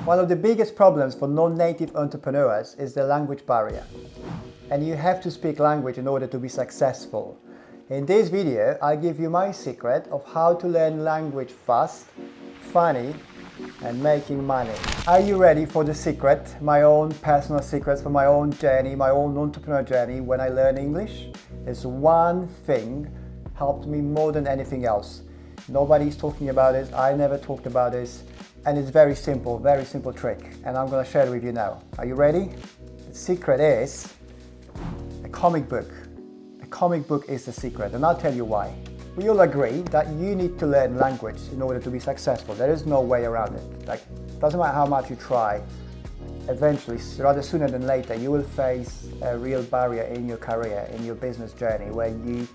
One of the biggest problems for non-native entrepreneurs is the language barrier. And you have to speak language in order to be successful. In this video, I give you my secret of how to learn language fast, funny, and making money. Are you ready for the secret, my own personal secrets for my own journey, my own entrepreneur journey when I learn English? There's one thing helped me more than anything else. Nobody's talking about this, I never talked about this, and it's very simple trick, and I'm going to share it with you now. Are you ready? The secret is a comic book. A comic book is the secret, and I'll tell you why. We all agree that you need to learn language in order to be successful. There is no way around it. Like, doesn't matter how much you try, eventually, rather sooner than later, you will face a real barrier in your career, in your business journey, where you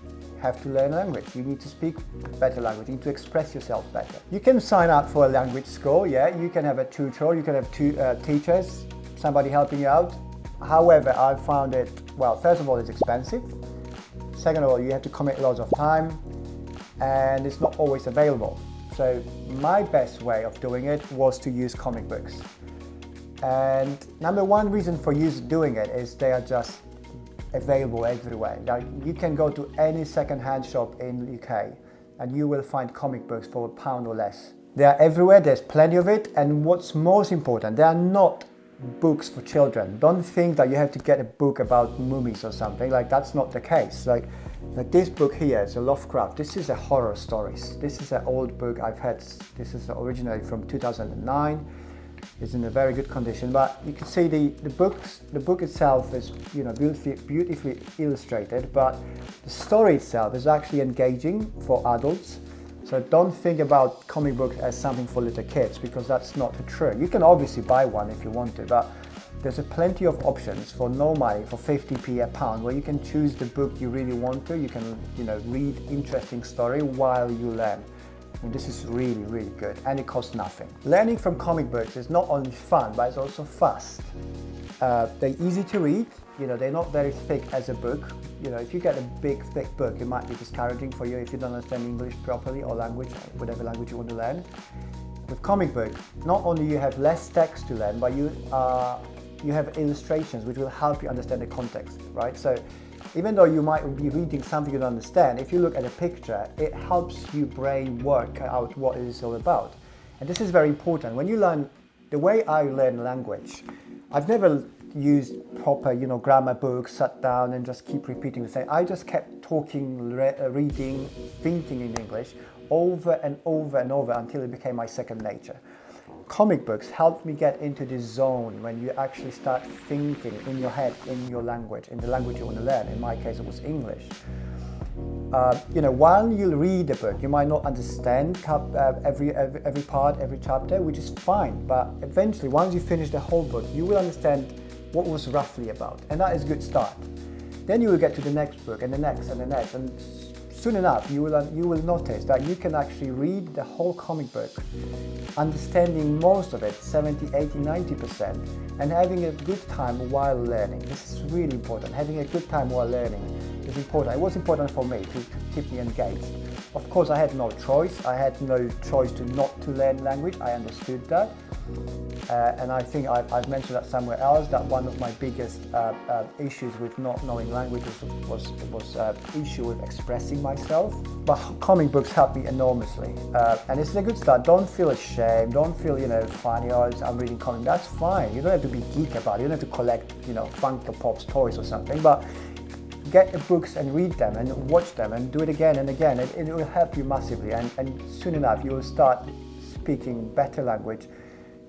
have to learn language. You need to speak better language. You need to express yourself better. You can sign up for a language school, yeah. You can have a tutor, you can have two teachers, somebody helping you out. However, I found it, well, first of all, it's expensive. Second of all, you have to commit lots of time, and it's not always available. So my best way of doing it was to use comic books. And number one reason for doing it is they are just available everywhere. Now, you can go to any second-hand shop in the UK and you will find comic books for £1 or less. They are everywhere, there's plenty of it, and what's most important, they are not books for children. Don't think that you have to get a book about mummies or something, like that's not the case. Like this book here is a Lovecraft. This is a horror stories. This is an old book I've had. This is originally from 2009. It's in a very good condition, but you can see the book itself is, you know, beautifully illustrated, but the story itself is actually engaging for adults. So don't think about comic books as something for little kids, because that's not true. You can obviously buy one if you want to, but there's plenty of options for no money, for 50p a pound, where you can choose the book you really want to. You can, you know, read interesting story while you learn. And this is really, really good, and it costs nothing. Learning from comic books is not only fun, but it's also fast. They're easy to read, you know, they're not very thick as a book. You know, if you get a big, thick book, it might be discouraging for you if you don't understand English properly, or language, whatever language you want to learn. With comic book, not only you have less text to learn, but you have illustrations which will help you understand the context, right? So even though you might be reading something you don't understand, if you look at a picture, it helps your brain work out what it is all about. And this is very important. When you learn, the way I learn language, I've never used proper, you know, grammar books, sat down and just keep repeating the same. I just kept talking, reading, thinking in English over and over and over until it became my second nature. Comic books helped me get into this zone when you actually start thinking in your head, in your language, in the language you want to learn. In my case, it was English. You know, while you read the book, you might not understand every part, every chapter, which is fine. But eventually, once you finish the whole book, you will understand what it was roughly about, and that is a good start. Then you will get to the next book, and the next, and the next, and soon enough, you will notice that you can actually read the whole comic book, understanding most of it, 70, 80, 90%, and having a good time while learning. This is really important. Having a good time while learning is important. It was important for me to keep me engaged. Of course, I had no choice. I had no choice not to learn language. I understood that. And I think I've mentioned that somewhere else, that one of my biggest issues with not knowing language was issue with expressing myself. But comic books helped me enormously, and it's a good start. Don't feel ashamed, don't feel, you know, funny, oh, I'm reading comic. That's fine. You don't have to be geek about it. You don't have to collect, you know, Funko Pops toys or something, but get the books and read them and watch them and do it again and again. It will help you massively, and soon enough you will start speaking better language.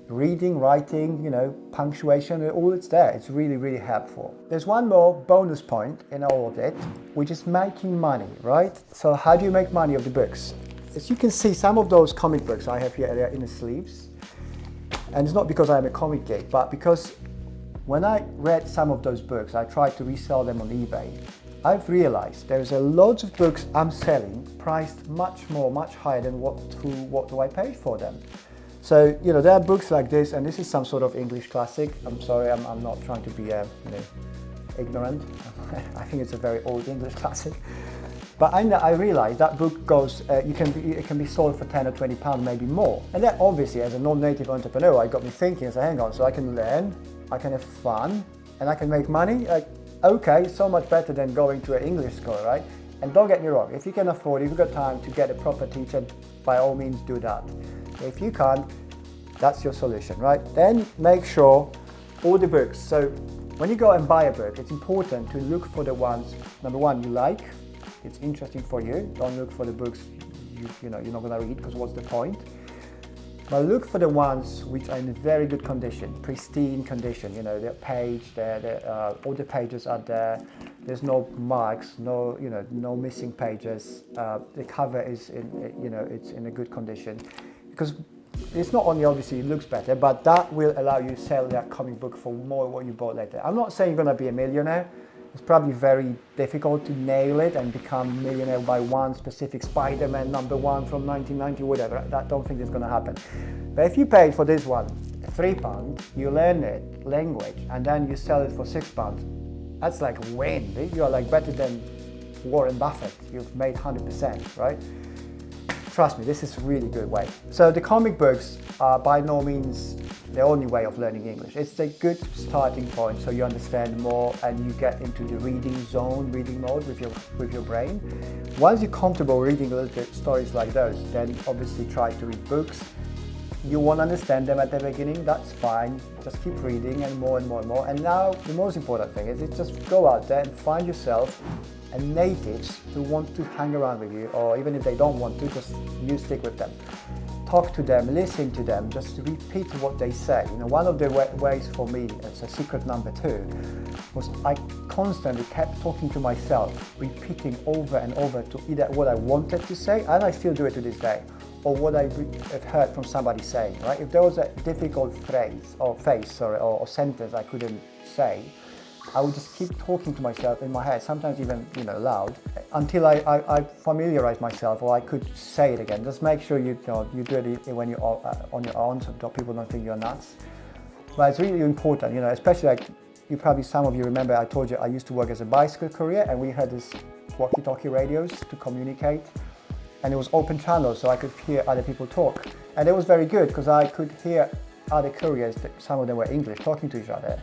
Reading, writing, you know, punctuation, all it's there. It's really, really helpful. There's one more bonus point in all of it, which is making money, right? So how do you make money of the books? As you can see, some of those comic books I have here, they're in the sleeves. And it's not because I'm a comic geek, but because when I read some of those books, I tried to resell them on eBay. I've realized there's a lot of books I'm selling priced much higher than what do I pay for them. So, you know, there are books like this, and this is some sort of English classic. I'm sorry, I'm not trying to be, you know, ignorant. I think it's a very old English classic. But I realized that book goes, it can be sold for 10 or 20 pounds, maybe more. And that obviously, as a non-native entrepreneur, it got me thinking, so hang on, so I can learn, I can have fun, and I can make money. Like, okay, so much better than going to an English school, right? And don't get me wrong, if you can afford, if you've got time to get a proper teacher, by all means do that. If you can't, that's your solution, right? Then make sure all the books. So when you go and buy a book, it's important to look for the ones, number one, you like, it's interesting for you. Don't look for the books you're not going to read, because what's the point? But look for the ones which are in very good condition, pristine condition. The page, all the pages are there. There's no marks, no missing pages. The cover is it's in a good condition, because it's not only obviously it looks better, but that will allow you to sell that comic book for more what you bought later. I'm not saying you're going to be a millionaire. It's probably very difficult to nail it and become a millionaire by one specific Spider-Man #1 from 1990, whatever. I don't think it's going to happen. But if you pay for this one £3, you learn it, language, and then you sell it for £6, that's like a win. You're like better than Warren Buffett. You've made 100%, right? Trust me, this is a really good way. So the comic books are by no means the only way of learning English. It's a good starting point, so you understand more and you get into the reading zone, reading mode with your brain. Once you're comfortable reading a little bit stories like those, then obviously try to read books. You won't understand them at the beginning, that's fine. Just keep reading and more and more and more. And now the most important thing is just go out there and find yourself and natives who want to hang around with you, or even if they don't want to, just you stick with them. Talk to them, listen to them, just repeat what they say. One of the ways for me, it's a secret number 2, was I constantly kept talking to myself, repeating over and over to either what I wanted to say, and I still do it to this day, or what I have heard from somebody saying, right? If there was a difficult phrase or sentence I couldn't say, I would just keep talking to myself in my head, sometimes even loud, until I familiarize myself, or I could say it again. Just make sure you do it when you're on your own, so people don't think you're nuts. But it's really important, especially like some of you remember I told you I used to work as a bicycle courier, and we had this walkie-talkie radios to communicate, and it was open channels, so I could hear other people talk, and it was very good because I could hear other couriers, some of them were English, talking to each other.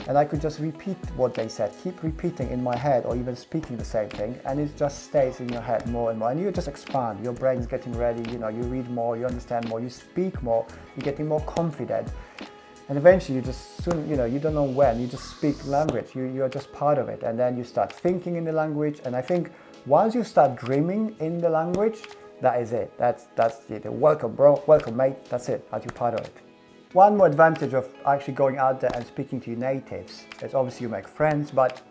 And I could just repeat what they said, keep repeating in my head, or even speaking the same thing, and it just stays in your head more and more, and you just expand, your brain's getting ready, you read more, you understand more, you speak more, you're getting more confident, and eventually you just soon, you don't know when, you just speak language, you're just part of it, and then you start thinking in the language, and I think once you start dreaming in the language, that is it, that's it, welcome bro, welcome mate, that's it, you're part of it. One more advantage of actually going out there and speaking to your natives is obviously you make friends, but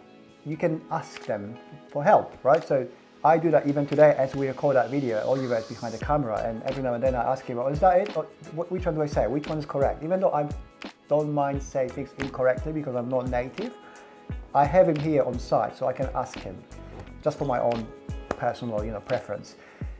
you can ask them for help, right? So I do that even today as we record that video. Oliver is behind the camera, and every now and then I ask him, is that it? Or which one do I say? Which one is correct? Even though I don't mind saying things incorrectly because I'm not native, I have him here on site, so I can ask him just for my own personal preference.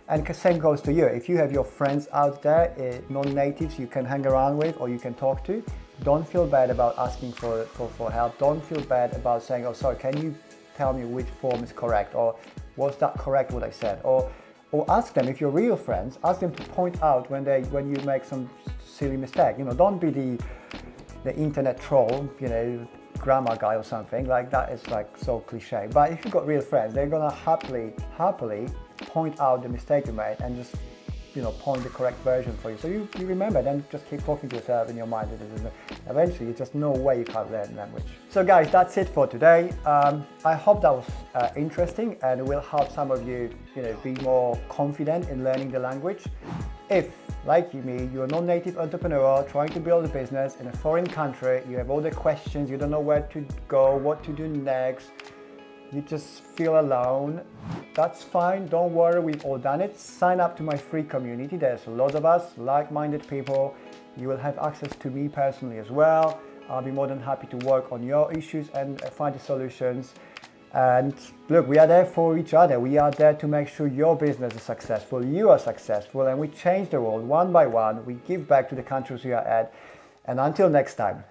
And the same goes to you. If you have your friends out there, non-natives you can hang around with or you can talk to, don't feel bad about asking for help. Don't feel bad about saying, oh sorry, can you tell me which form is correct, or was that correct what I said? Or ask them, if you're real friends, ask them to point out when you make some silly mistake. Don't be the internet troll, grammar guy or something like that. Is like so cliche. But if you've got real friends, they're gonna happily point out the mistake you made and just point the correct version for you. So you remember, then just keep talking to yourself in your mind. Eventually, you just know where you can't learn language. So guys, that's it for today. I hope that was interesting and it will help some of you, be more confident in learning the language. If, like me, you're a non-native entrepreneur trying to build a business in a foreign country, you have all the questions, you don't know where to go, what to do next, you just feel alone, that's fine, don't worry, we've all done it. Sign up to my free community, there's lots of us, like-minded people. You will have access to me personally as well. I'll be more than happy to work on your issues and find the solutions. And look, we are there for each other. We are there to make sure your business is successful, you are successful, and we change the world one by one. We give back to the countries we are at. And until next time,